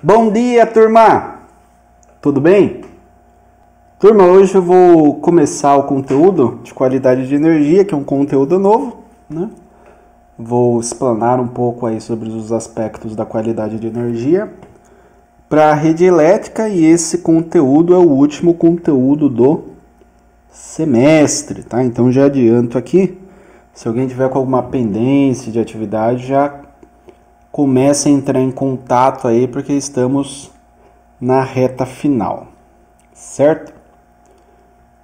Bom dia, turma! Tudo bem? Turma, hoje eu vou começar o conteúdo de qualidade de energia, que é um conteúdo novo, né? Vou explanar um pouco aí sobre os aspectos da qualidade de energia para a rede elétrica, e esse conteúdo é o último conteúdo do semestre, tá? Então já adianto aqui, se alguém tiver com alguma pendência de atividade, já comece a entrar em contato aí, porque estamos na reta final, certo?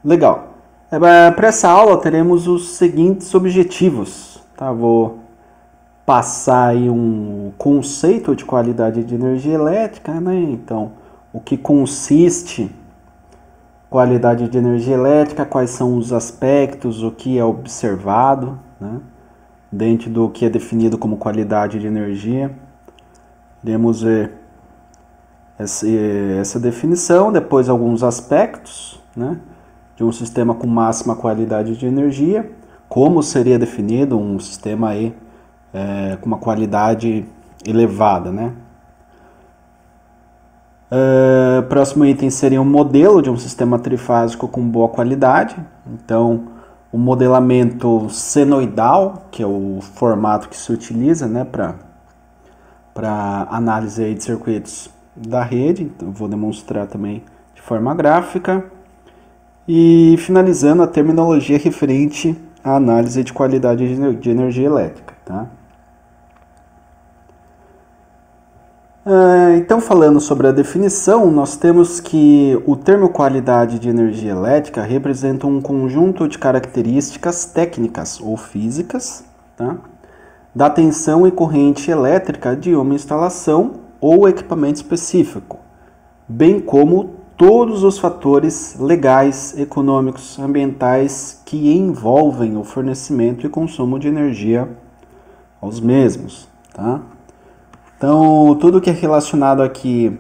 Legal. Para essa aula teremos os seguintes objetivos, tá? Vou passar aí um conceito de qualidade de energia elétrica, né? Então, o que consiste qualidade de energia elétrica, quais são os aspectos, o que é observado, né? Dentro do que é definido como qualidade de energia. Iremos ver essa definição, depois alguns aspectos, né, de um sistema com máxima qualidade de energia, como seria definido um sistema aí, com uma qualidade elevada, né? Próximo item seria um modelo de um sistema trifásico com boa qualidade. Então, o modelamento senoidal, que é o formato que se utiliza, né, para análise aí de circuitos da rede. Então, eu vou demonstrar também de forma gráfica. E finalizando a terminologia referente à análise de qualidade de energia elétrica, tá? Então, falando sobre a definição, nós temos que o termo qualidade de energia elétrica representa um conjunto de características técnicas ou físicas, tá, da tensão e corrente elétrica de uma instalação ou equipamento específico, bem como todos os fatores legais, econômicos, ambientais que envolvem o fornecimento e consumo de energia aos mesmos, tá? Então, tudo que é relacionado aqui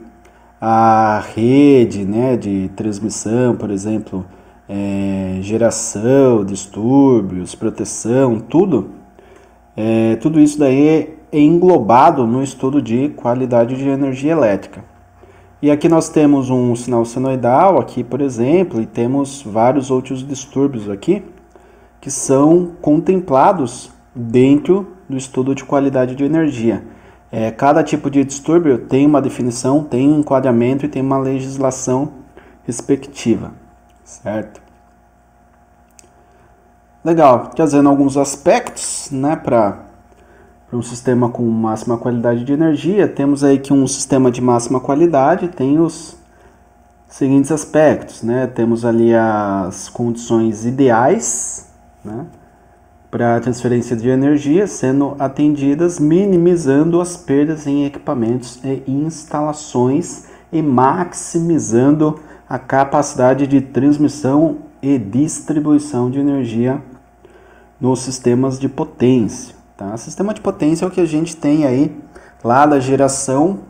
à rede, né, de transmissão, por exemplo, geração, distúrbios, proteção, tudo isso daí é englobado no estudo de qualidade de energia elétrica. E aqui nós temos um sinal senoidal, aqui, por exemplo, e temos vários outros distúrbios aqui, que são contemplados dentro do estudo de qualidade de energia. Cada tipo de distúrbio tem uma definição, tem um enquadramento e tem uma legislação respectiva, certo? Legal, trazendo alguns aspectos, né, para um sistema com máxima qualidade de energia. Temos aí que um sistema de máxima qualidade tem os seguintes aspectos, né? Temos ali as condições ideais, né, para a transferência de energia sendo atendidas, minimizando as perdas em equipamentos e instalações e maximizando a capacidade de transmissão e distribuição de energia nos sistemas de potência, tá? Sistema de potência é o que a gente tem aí lá da geração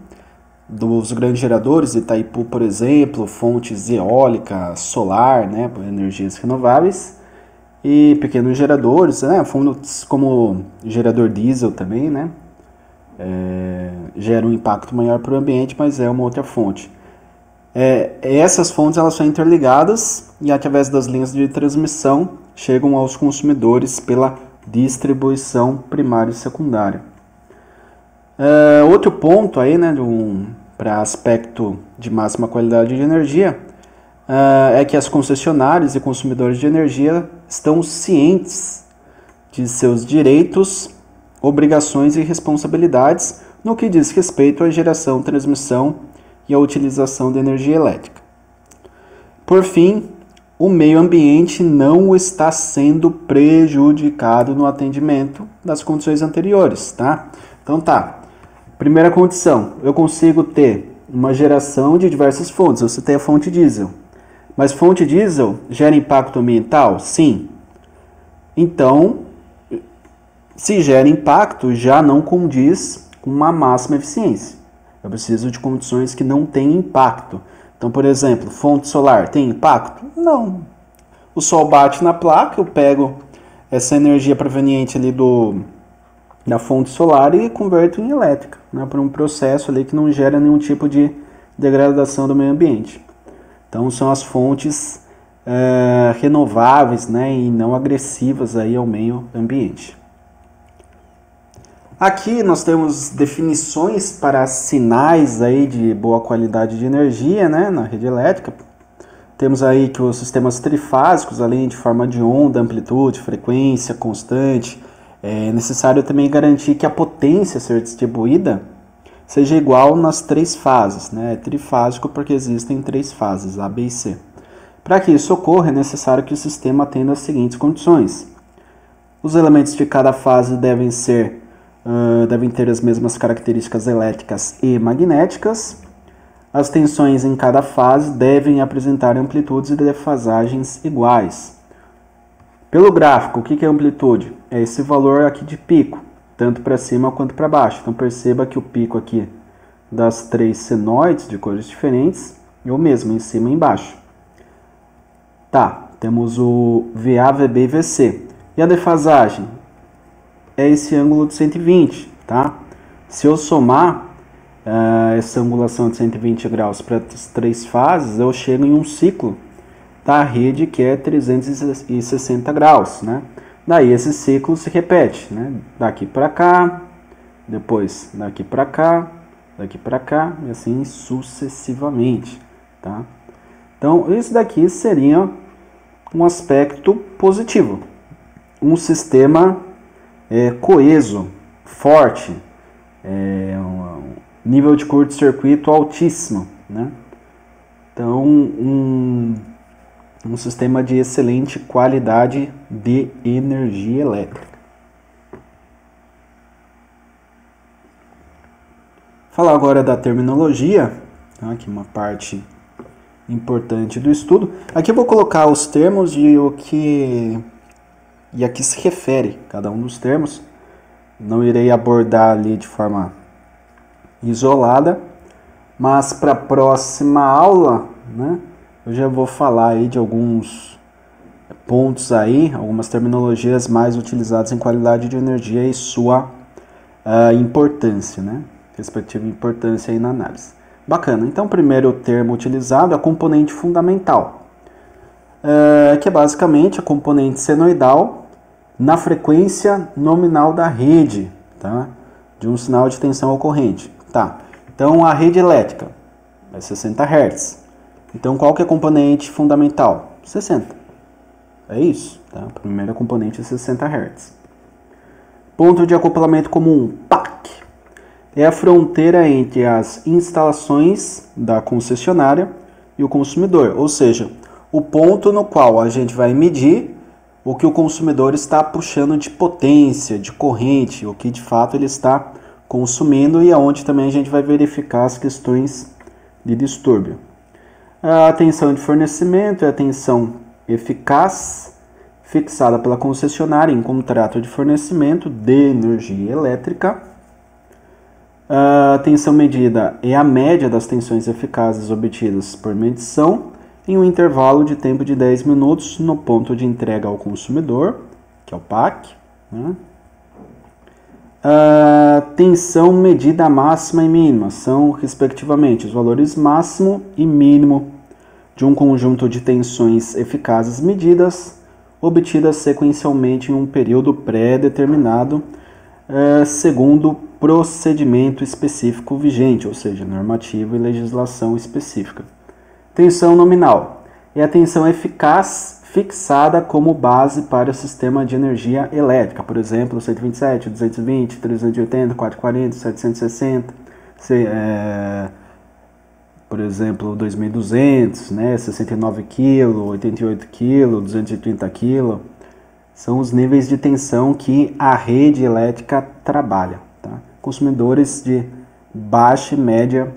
dos grandes geradores, Itaipu, por exemplo, fontes eólica, solar, né, energias renováveis, e pequenos geradores, né, fontes como gerador diesel também, né, gera um impacto maior para o ambiente, mas é uma outra fonte. Essas fontes elas são interligadas e através das linhas de transmissão chegam aos consumidores pela distribuição primária e secundária. Outro ponto aí, né, para aspecto de máxima qualidade de energia, é que as concessionárias e consumidores de energia estão cientes de seus direitos, obrigações e responsabilidades no que diz respeito à geração, transmissão e à utilização de energia elétrica. Por fim, o meio ambiente não está sendo prejudicado no atendimento das condições anteriores, tá? Então tá, primeira condição, eu consigo ter uma geração de diversas fontes. Eu citei a fonte diesel. Mas fonte diesel gera impacto ambiental? Sim. Então, se gera impacto, já não condiz com uma máxima eficiência. Eu preciso de condições que não tenham impacto. Então, por exemplo, fonte solar tem impacto? Não. O sol bate na placa, eu pego essa energia proveniente ali da fonte solar e converto em elétrica, né, por um processo ali que não gera nenhum tipo de degradação do meio ambiente. Então são as fontes renováveis, né, e não agressivas aí ao meio ambiente. Aqui nós temos definições para sinais aí de boa qualidade de energia, né, na rede elétrica. Temos aí que os sistemas trifásicos, além de forma de onda, amplitude, frequência constante, é necessário também garantir que a potência a ser distribuída seja igual nas três fases, né? É trifásico porque existem três fases, A, B e C. Para que isso ocorra, é necessário que o sistema atenda às seguintes condições. Os elementos de cada fase devem ter as mesmas características elétricas e magnéticas. As tensões em cada fase devem apresentar amplitudes e defasagens iguais. Pelo gráfico, o que é amplitude? É esse valor aqui de pico, tanto para cima quanto para baixo. Então perceba que o pico aqui das três senoides de cores diferentes é o mesmo, em cima e embaixo. Tá, temos o VA, VB e VC. E a defasagem? É esse ângulo de 120, tá? Se eu somar essa angulação de 120 graus para as três fases, eu chego em um ciclo da rede que é 360 graus, né? Daí esse ciclo se repete, né? Daqui para cá, depois daqui para cá, daqui para cá e assim sucessivamente, tá? Então isso daqui seria um aspecto positivo, um sistema coeso, forte, um nível de curto-circuito altíssimo, né? Então um sistema de excelente qualidade de energia elétrica. Falar agora da terminologia, tá? Que é uma parte importante do estudo. Aqui eu vou colocar os termos e a que se refere cada um dos termos. Não irei abordar ali de forma isolada, mas para a próxima aula, né, eu já vou falar aí de alguns pontos aí, algumas terminologias mais utilizadas em qualidade de energia e sua importância, né, respectiva importância aí na análise. Bacana, então primeiro o termo utilizado é a componente fundamental, que é basicamente a componente senoidal na frequência nominal da rede, tá, de um sinal de tensão ocorrente. Tá, então a rede elétrica é 60 Hz. Então qual que é a componente fundamental? 60. É isso, tá? A primeira componente é 60 Hz. Ponto de acoplamento comum, PAC. É a fronteira entre as instalações da concessionária e o consumidor, ou seja, o ponto no qual a gente vai medir o que o consumidor está puxando de potência, de corrente, o que de fato ele está consumindo e aonde também a gente vai verificar as questões de distúrbio. A tensão de fornecimento é a tensão eficaz fixada pela concessionária em contrato de fornecimento de energia elétrica. A tensão medida é a média das tensões eficazes obtidas por medição em um intervalo de tempo de 10 minutos no ponto de entrega ao consumidor, que é o PAC, né? A tensão medida máxima e mínima são, respectivamente, os valores máximo e mínimo de um conjunto de tensões eficazes medidas, obtidas sequencialmente em um período pré-determinado, segundo procedimento específico vigente, ou seja, normativa e legislação específica. Tensão nominal é a tensão eficaz fixada como base para o sistema de energia elétrica, por exemplo, 127, 220, 380, 440, 760, por exemplo, 2200, né, 69 kg, 88 kg, 230 kg, são os níveis de tensão que a rede elétrica trabalha, tá? Consumidores de baixa, média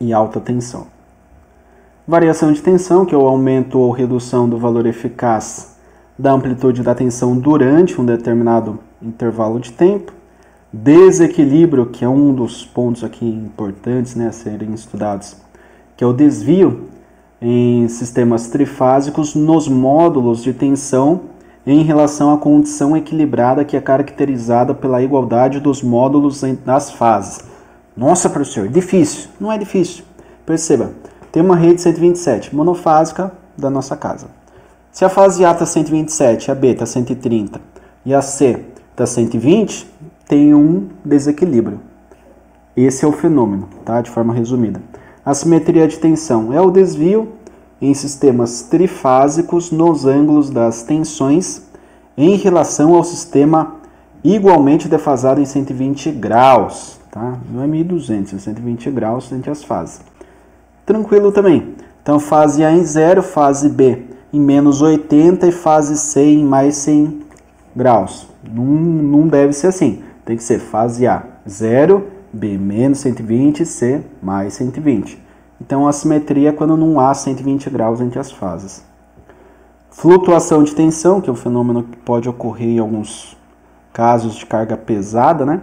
e alta tensão. Variação de tensão, que é o aumento ou redução do valor eficaz da amplitude da tensão durante um determinado intervalo de tempo. Desequilíbrio, que é um dos pontos aqui importantes, né, a serem estudados, que é o desvio em sistemas trifásicos nos módulos de tensão em relação à condição equilibrada que é caracterizada pela igualdade dos módulos das fases. Nossa, professor, difícil. Não é difícil. Perceba, tem uma rede 127, monofásica da nossa casa. Se a fase A está 127, a B está 130 e a C está 120, tem um desequilíbrio. Esse é o fenômeno, tá? De forma resumida. A simetria de tensão é o desvio em sistemas trifásicos nos ângulos das tensões em relação ao sistema igualmente defasado em 120 graus. Tá? Não é 1200, é 120 graus entre as fases. Tranquilo também. Então, fase A em 0, fase B em menos 80 e fase C em mais 100 graus. Não deve ser assim. Tem que ser fase A 0, B menos 120, C mais 120. Então, a simetria é quando não há 120 graus entre as fases. Flutuação de tensão, que é um fenômeno que pode ocorrer em alguns casos de carga pesada, né?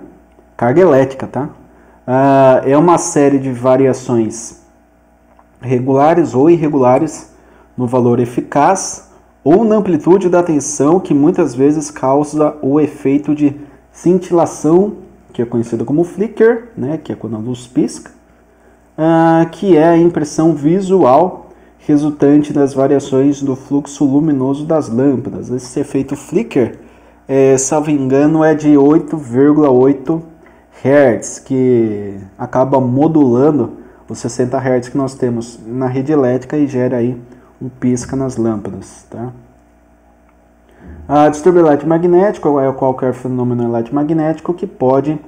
Carga elétrica, tá? É uma série de variações regulares ou irregulares no valor eficaz ou na amplitude da tensão que muitas vezes causa o efeito de cintilação, que é conhecido como flicker, né? Que é quando a luz pisca, que é a impressão visual resultante das variações do fluxo luminoso das lâmpadas. Esse efeito flicker, salvo engano, é de 8,8 Hz, que acaba modulando os 60 Hz que nós temos na rede elétrica e gera aí um pisca nas lâmpadas. Tá? A distúrbio eletromagnético é qualquer fenômeno eletromagnético que pode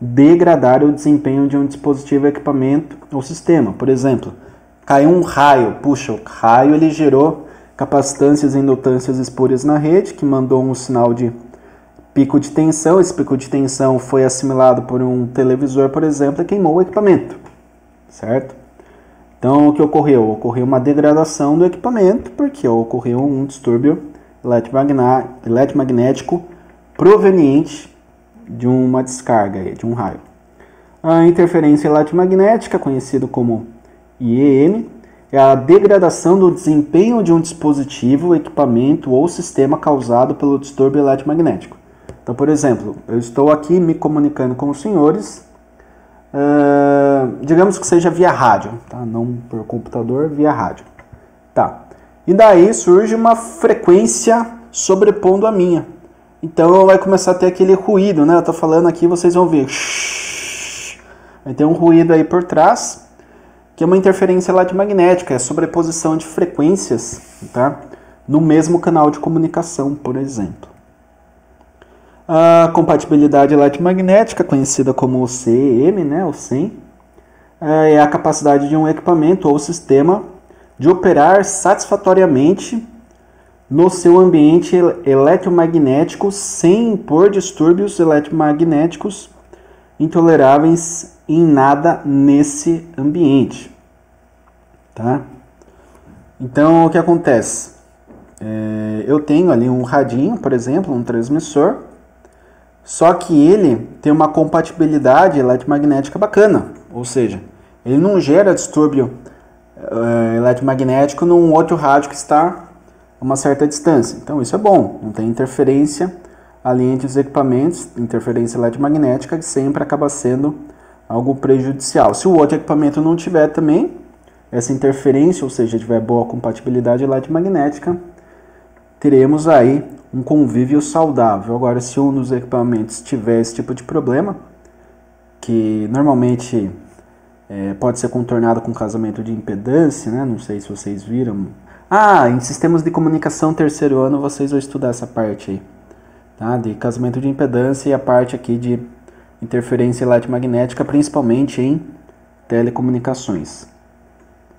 degradar o desempenho de um dispositivo, equipamento ou sistema. Por exemplo, caiu um raio. Puxa, o raio ele gerou capacitâncias e indutâncias espúrias na rede, que mandou um sinal de pico de tensão. Esse pico de tensão foi assimilado por um televisor, por exemplo, e queimou o equipamento. Certo? Então, o que ocorreu? Ocorreu uma degradação do equipamento, porque ocorreu um distúrbio eletromagnético proveniente de uma descarga, de um raio. A interferência eletromagnética, conhecida como IEM, é a degradação do desempenho de um dispositivo, equipamento ou sistema causado pelo distúrbio eletromagnético. Então, por exemplo, eu estou aqui me comunicando com os senhores, digamos que seja via rádio, tá? Não por computador, via rádio. Tá. E daí surge uma frequência sobrepondo a minha. Então vai começar a ter aquele ruído, né? Eu estou falando aqui, vocês vão ver. Vai ter um ruído aí por trás, que é uma interferência eletromagnética, é sobreposição de frequências, tá? No mesmo canal de comunicação, por exemplo. A compatibilidade eletromagnética, conhecida como CEM, né? O CEM, é a capacidade de um equipamento ou sistema de operar satisfatoriamente no seu ambiente eletromagnético sem impor distúrbios eletromagnéticos intoleráveis em nada nesse ambiente. Tá? Então, o que acontece? Eu tenho ali um radinho, por exemplo, um transmissor, só que ele tem uma compatibilidade eletromagnética bacana, ou seja, ele não gera distúrbio eletromagnético num outro rádio que está a uma certa distância. Então isso é bom, não tem interferência ali entre os equipamentos, interferência eletromagnética que sempre acaba sendo algo prejudicial. Se o outro equipamento não tiver também essa interferência, ou seja, tiver boa compatibilidade eletromagnética, teremos aí um convívio saudável. Agora, se um dos equipamentos tiver esse tipo de problema, que normalmente pode ser contornado com casamento de impedância, né? Não sei se vocês viram. Em sistemas de comunicação terceiro ano vocês vão estudar essa parte aí, tá? De casamento de impedância e a parte aqui de interferência eletromagnética, principalmente em telecomunicações.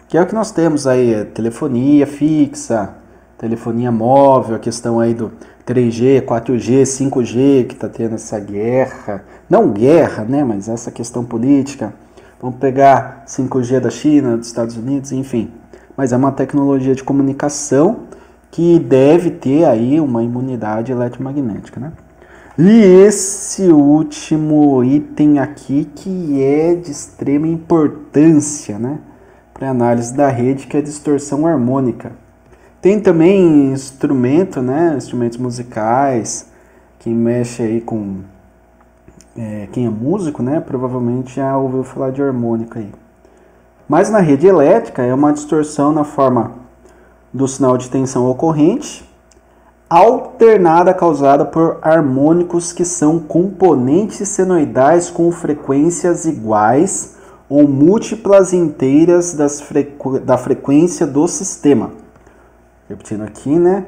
Que é o que nós temos aí, telefonia fixa, telefonia móvel, a questão aí do 3G, 4G, 5G, que está tendo essa guerra, não guerra, né, mas essa questão política. Vamos pegar 5G da China, dos Estados Unidos, enfim. Mas é uma tecnologia de comunicação que deve ter aí uma imunidade eletromagnética, né? E esse último item aqui que é de extrema importância, né, para a análise da rede, que é a distorção harmônica. Tem também instrumento, né? Instrumentos musicais. Quem mexe aí com... quem é músico, né? Provavelmente já ouviu falar de harmônica aí. Mas na rede elétrica é uma distorção na forma do sinal de tensão ocorrente, alternada causada por harmônicos que são componentes senoidais com frequências iguais ou múltiplas inteiras da frequência do sistema. Repetindo aqui, né?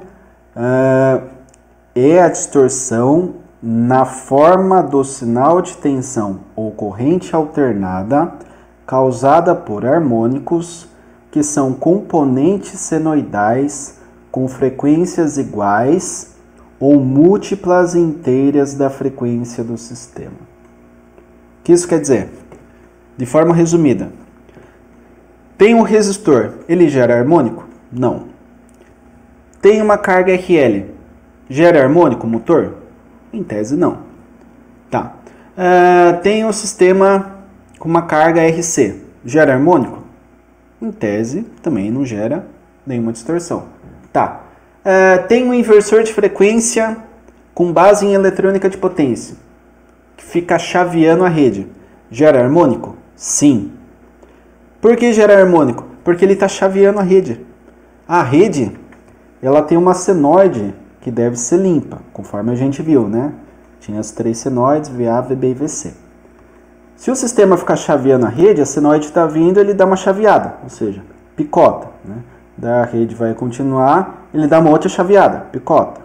É a distorção na forma do sinal de tensão ou corrente alternada causada por harmônicos que são componentes senoidais com frequências iguais ou múltiplas inteiras da frequência do sistema. O que isso quer dizer? De forma resumida, tem um resistor, ele gera harmônico? Não. Tem uma carga RL, gera harmônico o motor? Em tese, não. Tá. Tem um sistema com uma carga RC, gera harmônico? Em tese, também não gera nenhuma distorção. Tá. Tem um inversor de frequência com base em eletrônica de potência, que fica chaveando a rede. Gera harmônico? Sim. Por que gera harmônico? Porque ele está chaveando a rede. A rede, ela tem uma senoide que deve ser limpa, conforme a gente viu, né? Tinha as 3 senoides, VA, VB e VC. Se o sistema ficar chaveando a rede, a senoide está vindo, ele dá uma chaveada, ou seja, picota, né? Da rede vai continuar, ele dá uma outra chaveada, picota.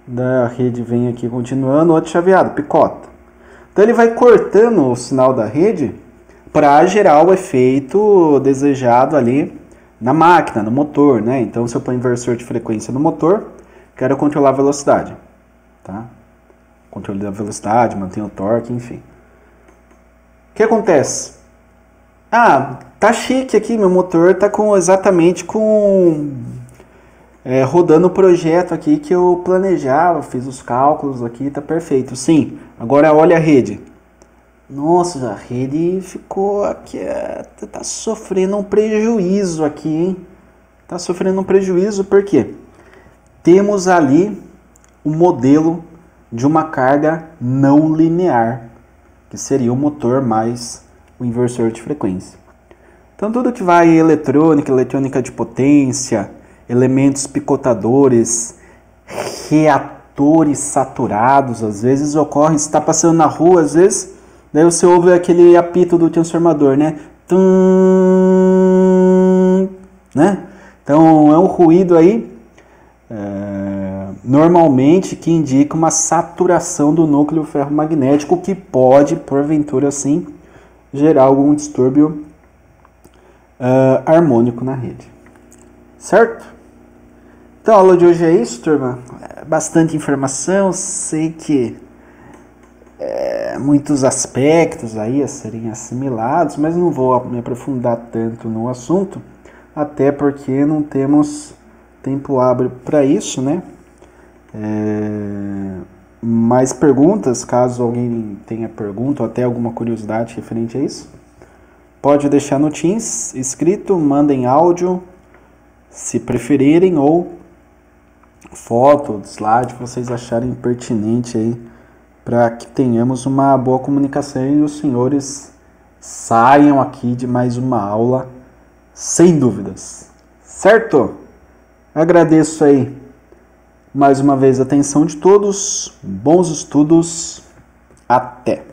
Da rede vem aqui continuando, outra chaveada, picota. Então ele vai cortando o sinal da rede para gerar o efeito desejado ali na máquina, no motor, né? Então se eu põe inversor de frequência no motor, quero controlar a velocidade, tá? Controle da velocidade, manter o torque, enfim. O que acontece? Tá chique aqui, meu motor tá exatamente rodando o projeto aqui que eu planejava, fiz os cálculos aqui, tá perfeito. Sim, agora olha a rede. Nossa, a rede ficou aqui, tá sofrendo um prejuízo aqui, hein? Tá sofrendo um prejuízo por quê? Temos ali o modelo de uma carga não linear, que seria o motor mais o inversor de frequência. Então tudo que vai eletrônica de potência, elementos picotadores, reatores saturados, às vezes ocorre, você está passando na rua, às vezes, daí você ouve aquele apito do transformador, né? Tum, né? Então é um ruído aí, normalmente que indica uma saturação do núcleo ferromagnético que pode, porventura sim, gerar algum distúrbio harmônico na rede. Certo? Então a aula de hoje é isso, turma. Bastante informação, sei que muitos aspectos aí a serem assimilados, mas não vou me aprofundar tanto no assunto, até porque não temos tempo hábil para isso, né? Mais perguntas, caso alguém tenha pergunta ou até alguma curiosidade referente a isso, pode deixar no Teams escrito, mandem áudio, se preferirem, ou foto, slide, que vocês acharem pertinente aí, para que tenhamos uma boa comunicação e os senhores saiam aqui de mais uma aula sem dúvidas. Certo? Agradeço aí mais uma vez a atenção de todos, bons estudos, até!